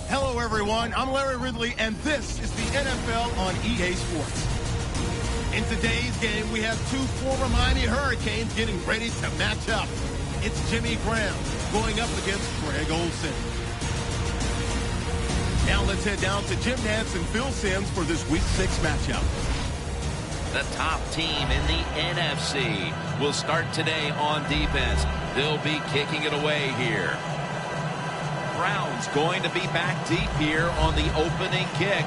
Hello, everyone. I'm Larry Ridley, and this is the NFL on EA Sports. In today's game, we have two former Miami Hurricanes getting ready to match up. It's Jimmy Graham going up against Greg Olsen. Now let's head down to Jim Nantz and Phil Simms for this Week 6 matchup. The top team in the NFC will start today on defense. They'll be kicking it away here. Browns going to be back deep here on the opening kick.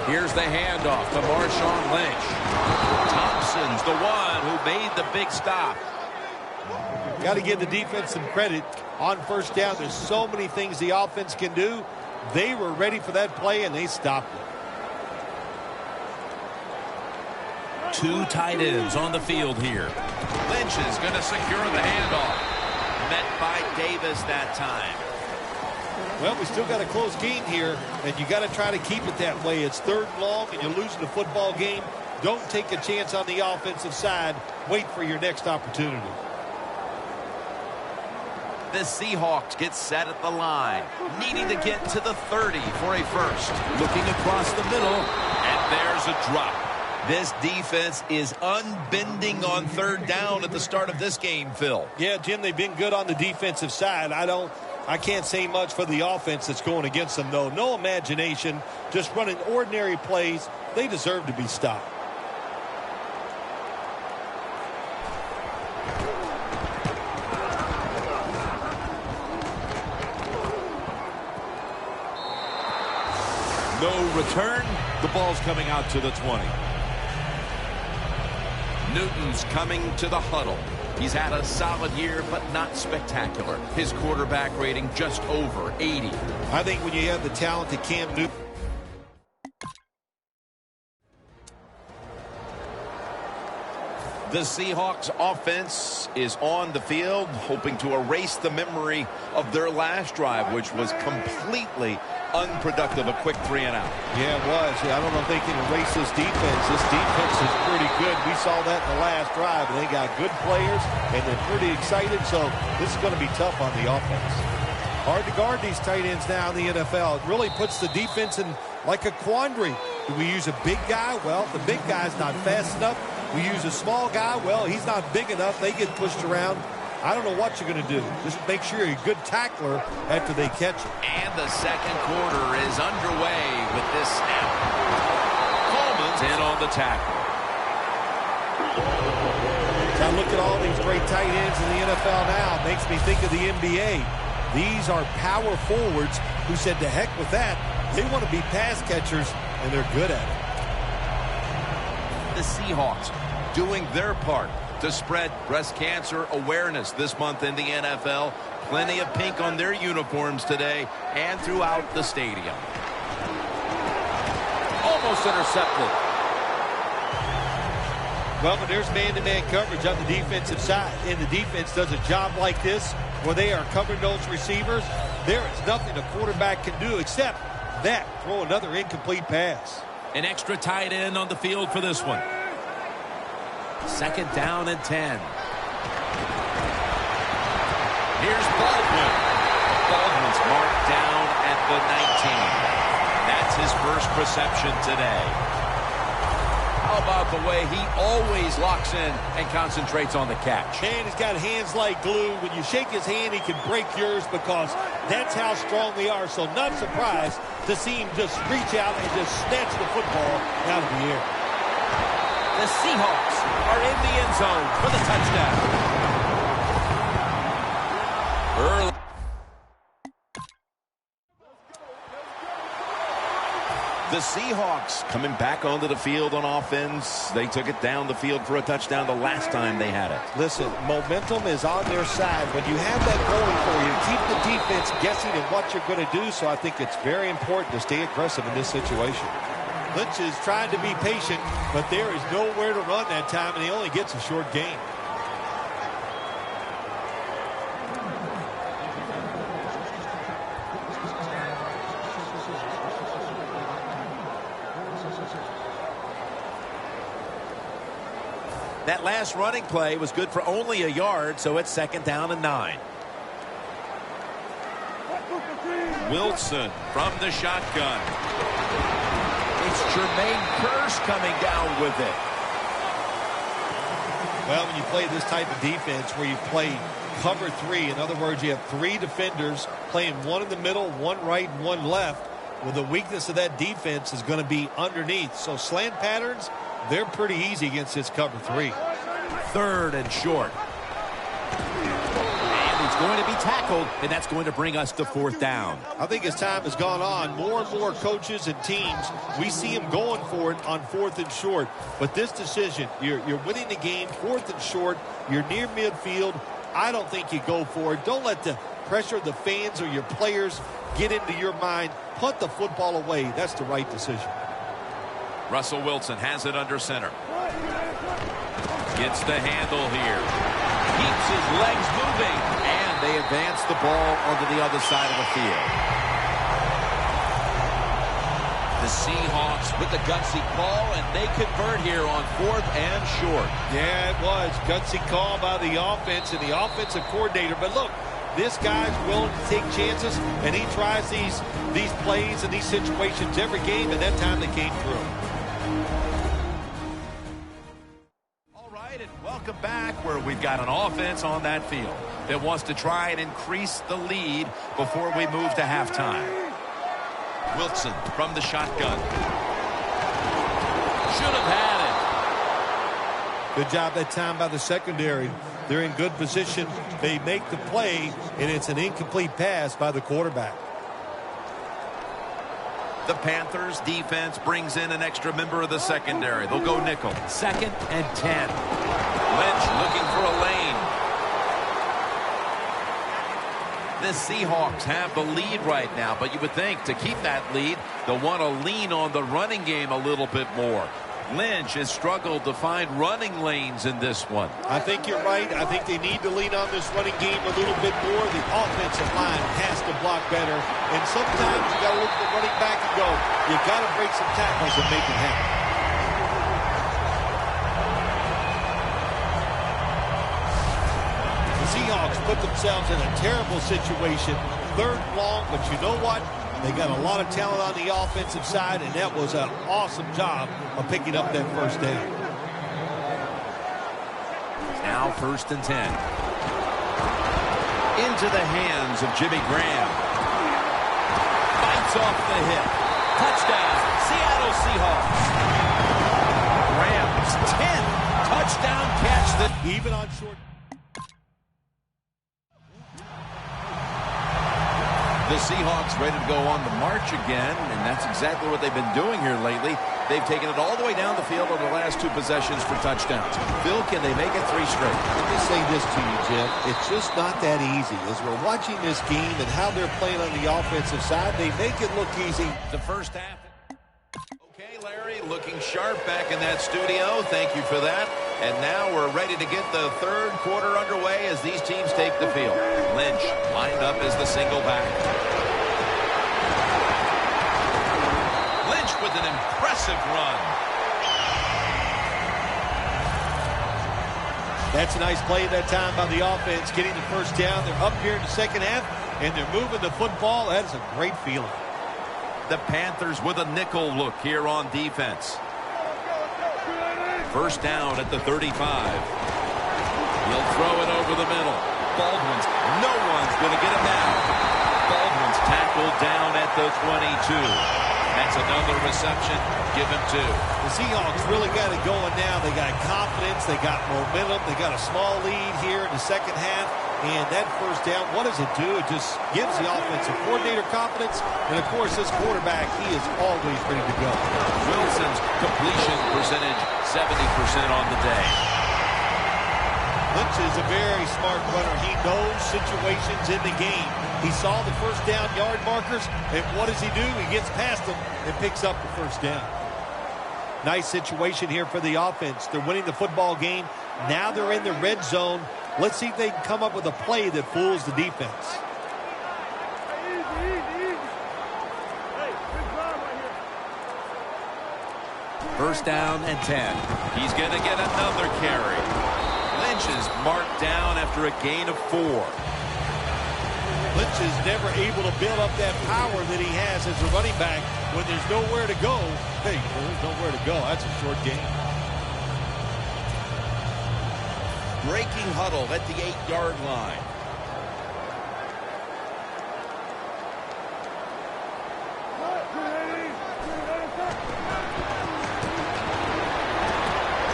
Here's the handoff to Marshawn Lynch. Thompson's the one who made the big stop. Got to give the defense some credit on first down. There's so many things the offense can do. They were ready for that play, and they stopped it. Two tight ends on the field here. Lynch is going to secure the handoff. Met by Davis that time. Well, we still got a close game here, and you got to try to keep it that way. It's 3rd and long, and you're losing the football game. Don't take a chance on the offensive side. Wait for your next opportunity. The Seahawks get set at the line, needing to get to the 30 for a first. Looking across the middle, and there's a drop. This defense is unbending on 3rd down at the start of this game, Phil. Yeah, Jim, they've been good on the defensive side. I can't say much for the offense that's going against them, though. No imagination, just running ordinary plays. They deserve to be stopped. No return. The ball's coming out to the 20. Newton's coming to the huddle. He's had a solid year, but not spectacular. His quarterback rating just over 80. I think when you have the talented Cam Newton. The Seahawks offense is on the field, hoping to erase the memory of their last drive, which was completely unproductive, a quick 3-and-out. Yeah, it was. I don't know if they can erase this defense. This defense is pretty good. We saw that in the last drive. They got good players, and they're pretty excited, so this is going to be tough on the offense. Hard to guard these tight ends now in the NFL. It really puts the defense in like a quandary. Do we use a big guy? Well, the big guy's not fast enough. We use a small guy. Well, he's not big enough. They get pushed around. I don't know what you're going to do. Just make sure you're a good tackler after they catch it. And the second quarter is underway with this snap. Coleman's in on the tackle. Now look at all these great tight ends in the NFL now. Makes me think of the NBA. These are power forwards who said to heck with that. They want to be pass catchers, and they're good at it. The Seahawks doing their part to spread breast cancer awareness this month in the NFL. Plenty of pink on their uniforms today and throughout the stadium. Almost intercepted. Well, but there's man-to-man coverage on the defensive side, and the defense does a job like this where they are covering those receivers. There is nothing a quarterback can do except that, throw another incomplete pass. An extra tight end on the field for this one. 2nd down and 10. Here's Baldwin. Baldwin's marked down at the 19. That's his first reception today. How about the way he always locks in and concentrates on the catch? Man, he's got hands like glue. When you shake his hand, he can break yours because that's how strong they are. So not surprised to see him just reach out and just snatch the football out of the air. The Seahawks are in the end zone for the touchdown. The Seahawks coming back onto the field on offense. They took it down the field for a touchdown the last time they had it. Listen, momentum is on their side. When you have that going for you, keep the defense guessing at what you're going to do. So I think it's very important to stay aggressive in this situation. Lynch is trying to be patient, but there is nowhere to run that time, and he only gets a short gain. That last running play was good for only a yard, so it's 2nd down and 9. Wilson from the shotgun. It's Jermaine Kearse coming down with it. Well, when you play this type of defense where you play cover 3, in other words, you have 3 defenders playing one in the middle, one right, and one left. Well, the weakness of that defense is going to be underneath. So slant patterns, they're pretty easy against this cover 3. 3rd and short. And he's going to be tackled, and that's going to bring us to 4th down. I think as time has gone on, more and more coaches and teams, we see them going for it on 4th and short. But this decision, you're winning the game, 4th and short, you're near midfield. I don't think you go for it. Don't let the pressure of the fans or your players get into your mind. Punt the football away. That's the right decision. Russell Wilson has it under center. Gets the handle here. Keeps his legs moving. And they advance the ball onto the other side of the field. The Seahawks with the gutsy call, and they convert here on 4th and short. Yeah, it was. Gutsy call by the offense and the offensive coordinator. But look, this guy's willing to take chances, and he tries these plays and these situations every game, and that time they came through. All right, and welcome back where we've got an offense on that field that wants to try and increase the lead before we move to halftime. Wilson from the shotgun. Should have had it. Good job that time by the secondary. They're in good position. They make the play, and it's an incomplete pass by the quarterback. The Panthers defense brings in an extra member of the secondary. They'll go nickel. 2nd and 10. Lynch looking for a lane. The Seahawks have the lead right now, but you would think to keep that lead, they'll want to lean on the running game a little bit more. Lynch has struggled to find running lanes in this one. I think you're right. I think they need to lean on this running game a little bit more. The offensive line has to block better. And sometimes you got to look at the running back and go, you got to break some tackles and make it happen. The Seahawks put themselves in a terrible situation. 3rd and long, but you know what? They got a lot of talent on the offensive side, and that was an awesome job of picking up that first down. Now 1st and 10. Into the hands of Jimmy Graham. Bites off the hip. Touchdown, Seattle Seahawks. Graham's 10th touchdown catch. Even on short. The Seahawks ready to go on the march again, and that's exactly what they've been doing here lately. They've taken it all the way down the field over the last 2 possessions for touchdowns. Phil, can they make it 3 straight? Let me say this to you, Jim. It's just not that easy. As we're watching this game and how they're playing on the offensive side, they make it look easy. The first half. Okay, Larry, looking sharp back in that studio. Thank you for that. And now we're ready to get the 3rd quarter underway as these teams take the field. Lynch lined up as the single back. Lynch with an impressive run. That's a nice play that time by the offense, getting the first down. They're up here in the 2nd half, and they're moving the football. That is a great feeling. The Panthers with a nickel look here on defense. 1st down at the 35. He'll throw it over the middle. Baldwin's, no one's going to get him now. Baldwin's tackled down at the 22. That's another reception. Give him 2. The Seahawks really got it going now. They got confidence. They got momentum. They got a small lead here in the 2nd half. And that first down, what does it do? It just gives the offensive coordinator confidence. And, of course, this quarterback, he is always ready to go. Wilson's completion percentage, 70% on the day. Lynch is a very smart runner. He knows situations in the game. He saw the first down yard markers, and what does he do? He gets past them and picks up the first down. Nice situation here for the offense. They're winning the football game. Now they're in the red zone. Let's see if they can come up with a play that fools the defense. First down and 10. He's going to get another carry. Lynch is marked down after a gain of 4. Lynch is never able to build up that power that he has as a running back when there's nowhere to go. Hey, there's nowhere to go. That's a short game. Breaking huddle at the 8-yard line.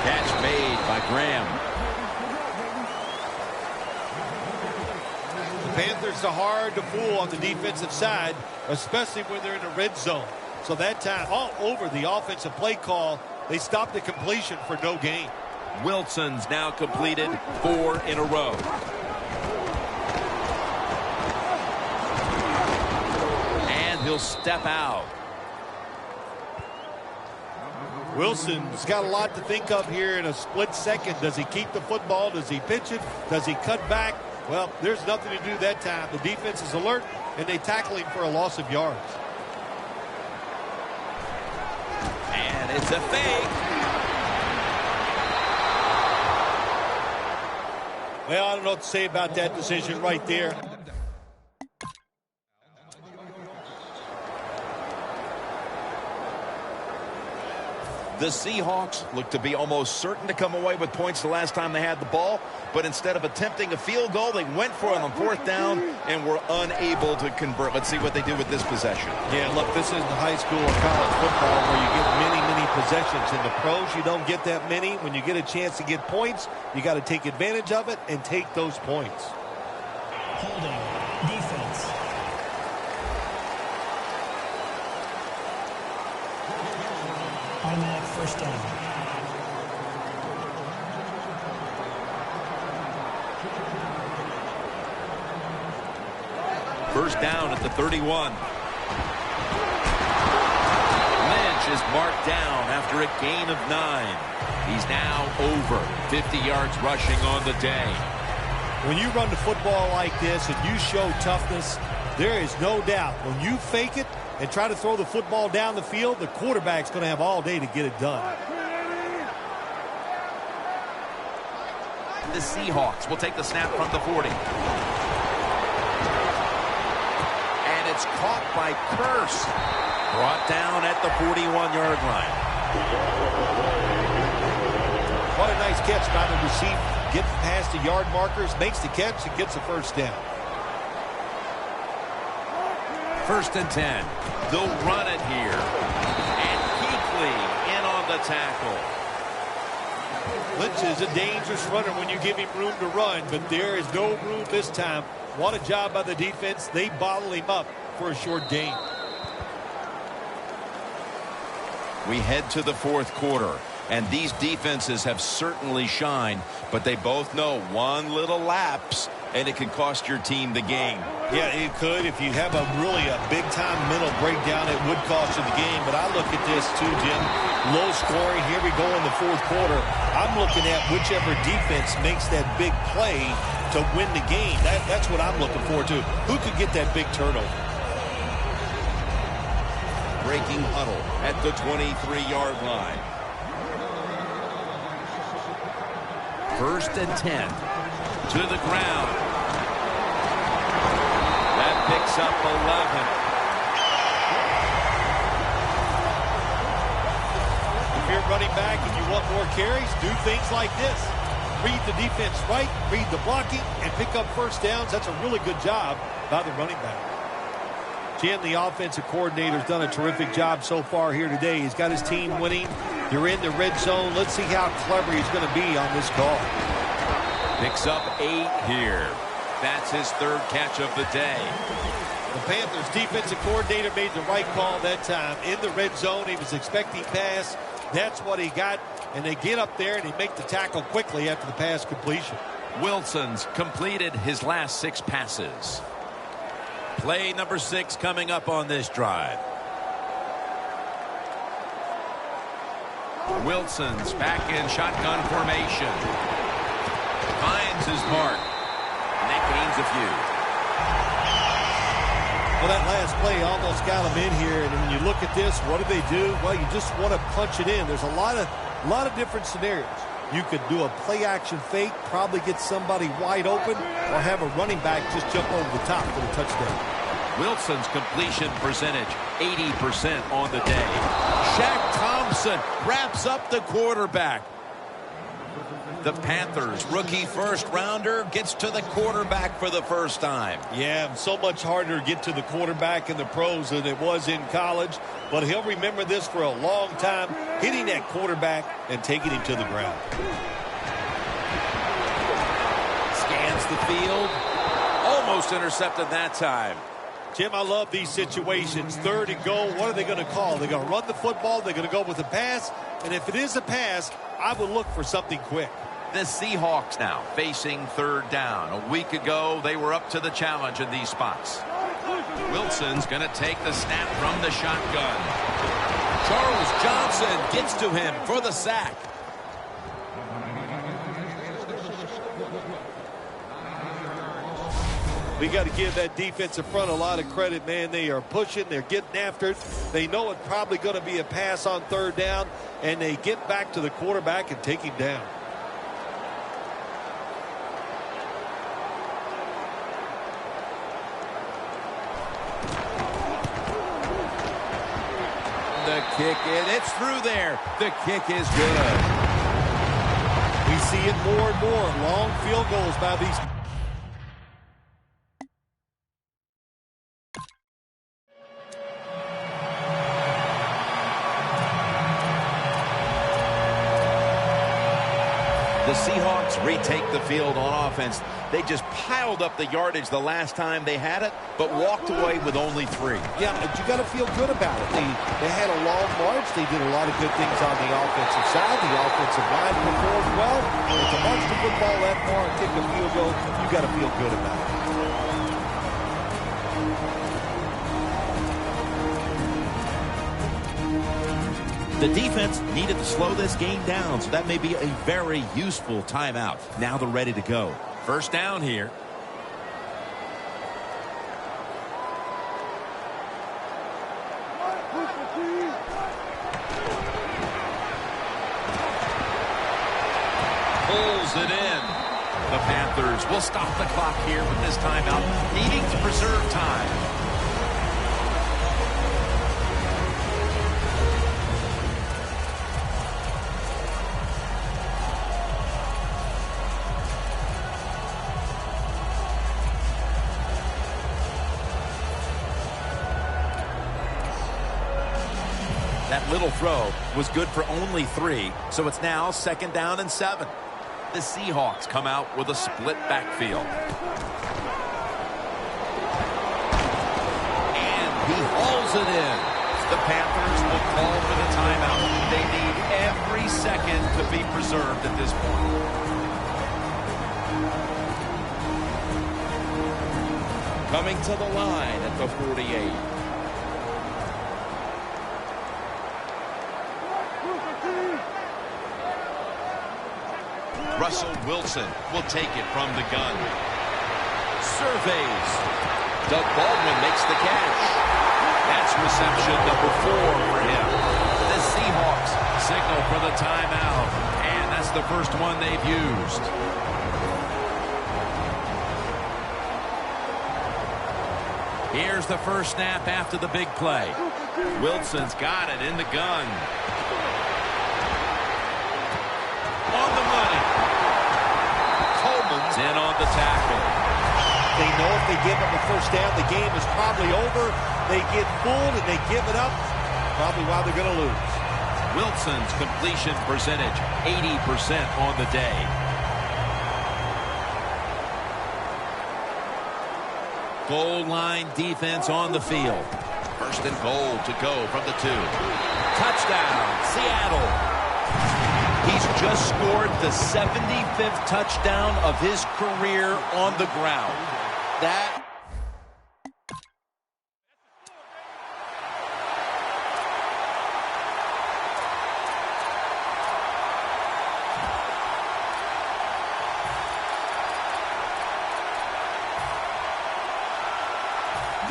Catch made by Graham. Panthers are hard to fool on the defensive side, especially when they're in the red zone. So that time, all over the offensive play call, they stopped the completion for no gain. Wilson's now completed 4 in a row. And he'll step out. Wilson's got a lot to think of here in a split second. Does he keep the football? Does he pitch it? Does he cut back? Well, there's nothing to do that time. The defense is alert, and they tackle him for a loss of yards. And it's a fake. Well, I don't know what to say about that decision right there. The Seahawks look to be almost certain to come away with points the last time they had the ball, but instead of attempting a field goal, they went for it on 4th down and were unable to convert. Let's see what they do with this possession. Yeah, look, this isn't high school or college football where you get many possessions. In the pros, you don't get that many. When you get a chance to get points, you got to take advantage of it and take those points. Holding. Defense. Automatic first down. First down at the 31. Lynch is marked down after a gain of 9. He's now over 50 yards rushing on the day. When you run the football like this and you show toughness, there is no doubt when you fake it and try to throw the football down the field, the quarterback's going to have all day to get it done. The Seahawks will take the snap from the 40. And it's caught by Curse. Brought down at the 41-yard line. What a nice catch by the receiver. Gets past the yard markers, makes the catch, and gets the first down. First and 10. They'll run it here. And Kuechly in on the tackle. Lynch is a dangerous runner when you give him room to run, but there is no room this time. What a job by the defense. They bottle him up for a short gain. We head to the 4th quarter, and these defenses have certainly shined, but they both know one little lapse, and it can cost your team the game. Yeah, it could. If you have a big-time mental breakdown, it would cost you the game. But I look at this, too, Jim. Low scoring. Here we go in the 4th quarter. I'm looking at whichever defense makes that big play to win the game. That's what I'm looking forward to. Who could get that big turnover? Breaking huddle at the 23-yard line. First and 10. To the ground. That picks up 11. If you're running back and you want more carries, do things like this. Read the defense right, read the blocking, and pick up first downs. That's a really good job by the running back. Jim, the offensive coordinator's done a terrific job so far here today. He's got his team winning. You're in the red zone. Let's see how clever he's going to be on this call. Picks up 8 here. That's his third catch of the day. The Panthers defensive coordinator made the right call that time. In the red zone, he was expecting pass. That's what he got. And they get up there and they make the tackle quickly after the pass completion. Wilson's completed his last 6 passes. Play number 6 coming up on this drive. Wilson's back in shotgun formation. Finds his mark. And that gains a few. Well, that last play almost got him in here. And when you look at this, what do? Well, you just want to punch it in. There's a lot of different scenarios. You could do a play-action fake, probably get somebody wide open, or have a running back just jump over the top for the touchdown. Wilson's completion percentage, 80% on the day. Shaq Thompson wraps up the quarterback. The Panthers rookie first-rounder gets to the quarterback for the first time. Yeah, so much harder to get to the quarterback in the pros than it was in college. But he'll remember this for a long time, hitting that quarterback and taking him to the ground. Scans the field. Almost intercepted that time. Jim, I love these situations. 3rd and goal, what are they going to call? They're going to run the football. They're going to go with a pass. And if it is a pass, I would look for something quick. The Seahawks now facing 3rd down. A week ago, they were up to the challenge in these spots. Wilson's going to take the snap from the shotgun. Charles Johnson gets to him for the sack. We got to give that defensive front a lot of credit, man. They are pushing. They're getting after it. They know it's probably going to be a pass on 3rd down, and they get back to the quarterback and take him down. The kick, it's through there. The kick is good. We see it more and more. Long field goals by these. The Seahawks retake the field on offense. They just piled up the yardage the last time they had it, but walked away with only 3. Yeah, but you got to feel good about it. They had a long march. They did a lot of good things on the offensive side. The offensive line performed well. But to march the football that far and kick a field goal, you got to feel good about it. The defense needed to slow this game down, so that may be a very useful timeout. Now they're ready to go. First down here. Pulls it in. The Panthers will stop the clock here with this timeout, needing to preserve time. That little throw was good for only 3, so it's now 2nd down and 7. The Seahawks come out with a split backfield. And he hauls it in. The Panthers will call for the timeout. They need every second to be preserved at this point. Coming to the line at the 48. Russell Wilson will take it from the gun. Surveys. Doug Baldwin makes the catch. That's reception number 4 for him. The Seahawks signal for the timeout. And that's the first one they've used. Here's the first snap after the big play. Wilson's got it in the gun. On the money. Coleman's in on the tackle. They know if they give up a first down, the game is probably over. They get fooled and they give it up. Probably why they're going to lose. Wilson's completion percentage, 80% on the day. goal line defense on the field. First and goal to go from the 2. Touchdown, Seattle. He's just scored the 75th touchdown of his career on the ground. That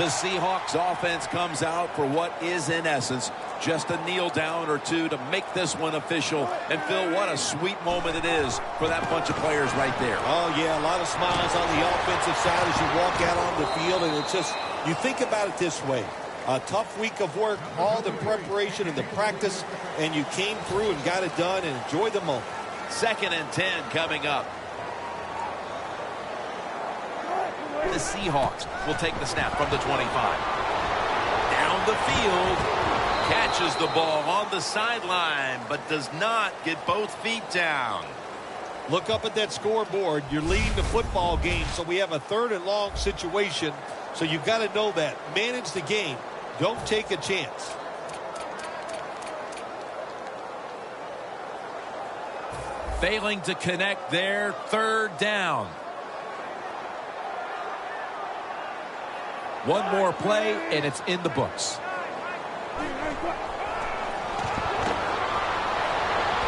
the Seahawks offense comes out for what is, in essence, just a kneel down or two to make this one official. And, Phil, what a sweet moment it is for that bunch of players right there. Oh, yeah, a lot of smiles on the offensive side as you walk out on the field. And it's just, you think about it this way. A tough week of work, all the preparation and the practice, and you came through and got it done and enjoyed the moment. 2nd and 10 coming up. The Seahawks will take the snap from the 25. Down the field. Catches the ball on the sideline, but does not get both feet down. Look up at that scoreboard. You're leading the football game, so we have a 3rd and long situation. So you've got to know that. Manage the game. Don't take a chance. Failing to connect there. 3rd down. One more play, and it's in the books.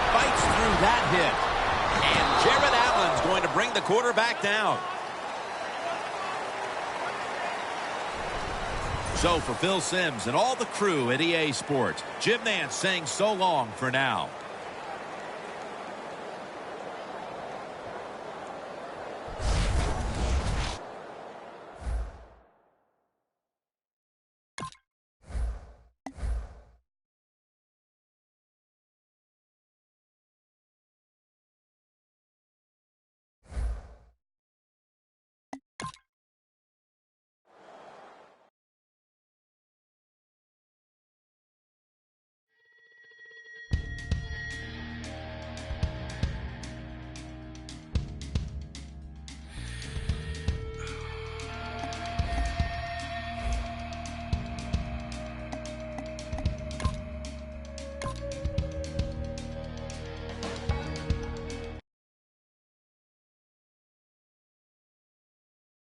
Fights through that hit. And Jared Allen's going to bring the quarterback down. So for Phil Simms and all the crew at EA Sports, Jim Nance saying so long for now.